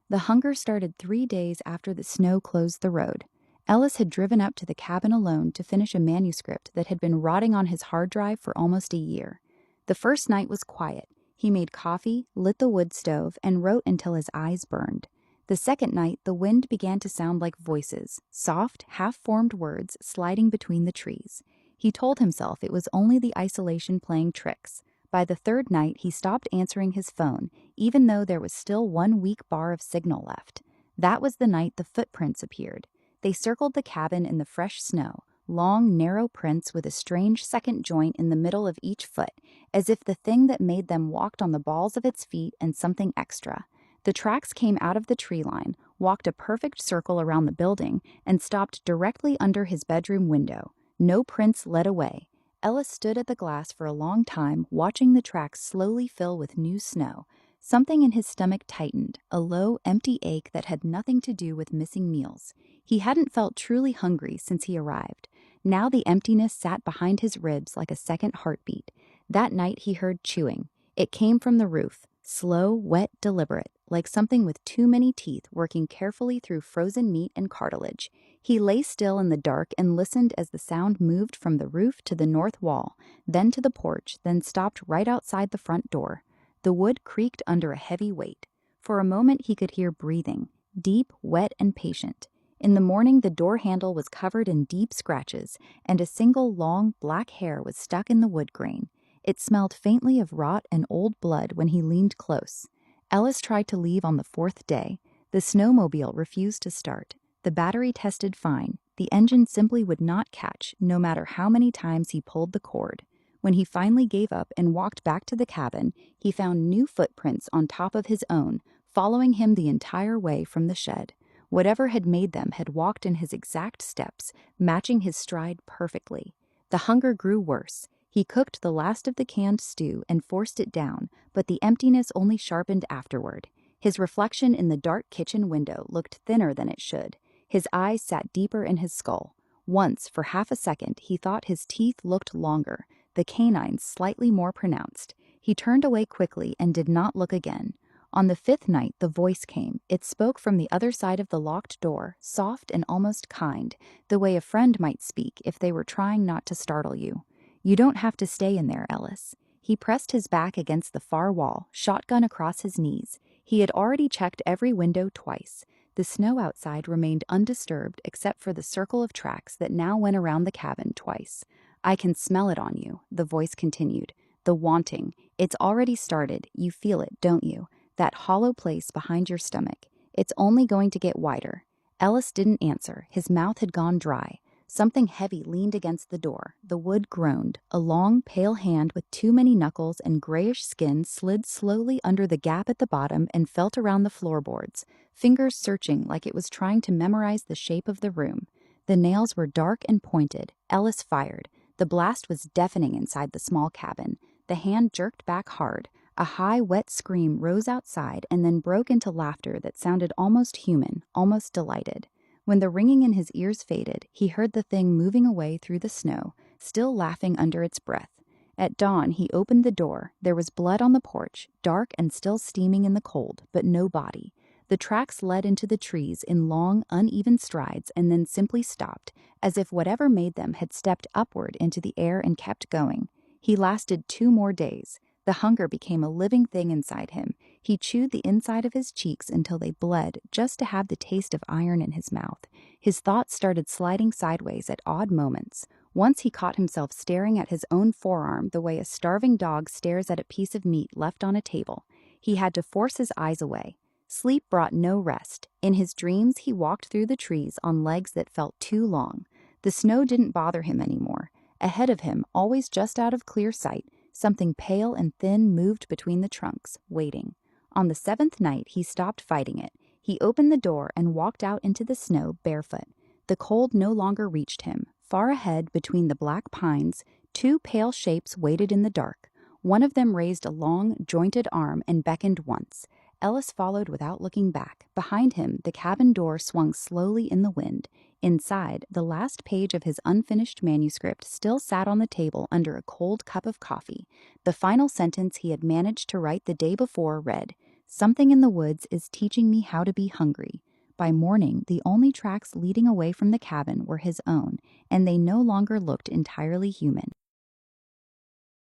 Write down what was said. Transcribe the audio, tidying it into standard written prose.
The hunger started 3 days after the snow closed the road. Ellis had driven up to the cabin alone to finish a manuscript that had been rotting on his hard drive for almost a year. The first night was quiet. He made coffee, lit the wood stove, and wrote until his eyes burned. The second night, the wind began to sound like voices, soft, half-formed words sliding between the trees. He told himself it was only the isolation playing tricks. By the third night, he stopped answering his phone, even though there was still one weak bar of signal left. That was the night the footprints appeared. They circled the cabin in the fresh snow, long, narrow prints with a strange second joint in the middle of each foot, as if the thing that made them walked on the balls of its feet and something extra. The tracks came out of the tree line, walked a perfect circle around the building, and stopped directly under his bedroom window. No prints led away. Ellis stood at the glass for a long time, watching the tracks slowly fill with new snow. Something in his stomach tightened, a low, empty ache that had nothing to do with missing meals. He hadn't felt truly hungry since he arrived. Now the emptiness sat behind his ribs like a second heartbeat. That night he heard chewing. It came from the roof, slow, wet, deliberate, like something with too many teeth working carefully through frozen meat and cartilage. He lay still in the dark and listened as the sound moved from the roof to the north wall, then to the porch, then stopped right outside the front door. The wood creaked under a heavy weight. For a moment he could hear breathing, deep, wet, and patient. In the morning the door handle was covered in deep scratches, and a single long, black hair was stuck in the wood grain. It smelled faintly of rot and old blood when he leaned close. Ellis tried to leave on the fourth day. The snowmobile refused to start. The battery tested fine. The engine simply would not catch, no matter how many times he pulled the cord. When he finally gave up and walked back to the cabin, he found new footprints on top of his own, following him the entire way from the shed. Whatever had made them had walked in his exact steps, matching his stride perfectly. The hunger grew worse. He cooked the last of the canned stew and forced it down, but the emptiness only sharpened afterward. His reflection in the dark kitchen window looked thinner than it should. His eyes sat deeper in his skull. Once, for half a second, he thought his teeth looked longer, the canines slightly more pronounced. He turned away quickly and did not look again. On the fifth night, the voice came. It spoke from the other side of the locked door, soft and almost kind, the way a friend might speak if they were trying not to startle you. "You don't have to stay in there, Ellis." He pressed his back against the far wall, shotgun across his knees. He had already checked every window twice. The snow outside remained undisturbed except for the circle of tracks that now went around the cabin twice. "I can smell it on you," the voice continued. "The wanting. It's already started. You feel it, don't you? That hollow place behind your stomach. It's only going to get wider." Ellis didn't answer. His mouth had gone dry. Something heavy leaned against the door. The wood groaned. A long, pale hand with too many knuckles and grayish skin slid slowly under the gap at the bottom and felt around the floorboards, fingers searching like it was trying to memorize the shape of the room. The nails were dark and pointed. Ellis fired. The blast was deafening inside the small cabin. The hand jerked back hard. A high, wet scream rose outside and then broke into laughter that sounded almost human, almost delighted. When the ringing in his ears faded, he heard the thing moving away through the snow, still laughing under its breath. At dawn, he opened the door. There was blood on the porch, dark and still steaming in the cold, but no body. The tracks led into the trees in long, uneven strides and then simply stopped, as if whatever made them had stepped upward into the air and kept going. He lasted 2 more days. The hunger became a living thing inside him. He chewed the inside of his cheeks until they bled just to have the taste of iron in his mouth. His thoughts started sliding sideways at odd moments. Once he caught himself staring at his own forearm the way a starving dog stares at a piece of meat left on a table. He had to force his eyes away. Sleep brought no rest. In his dreams, he walked through the trees on legs that felt too long. The snow didn't bother him anymore. Ahead of him, always just out of clear sight, something pale and thin moved between the trunks, waiting. On the 7th night, he stopped fighting it. He opened the door and walked out into the snow barefoot. The cold no longer reached him. Far ahead, between the black pines, 2 pale shapes waited in the dark. One of them raised a long, jointed arm and beckoned once. Ellis followed without looking back. Behind him, the cabin door swung slowly in the wind. Inside, the last page of his unfinished manuscript still sat on the table under a cold cup of coffee. The final sentence he had managed to write the day before read, Something in the woods is teaching me how to be hungry. By morning, the only tracks leading away from the cabin were his own, and they no longer looked entirely human.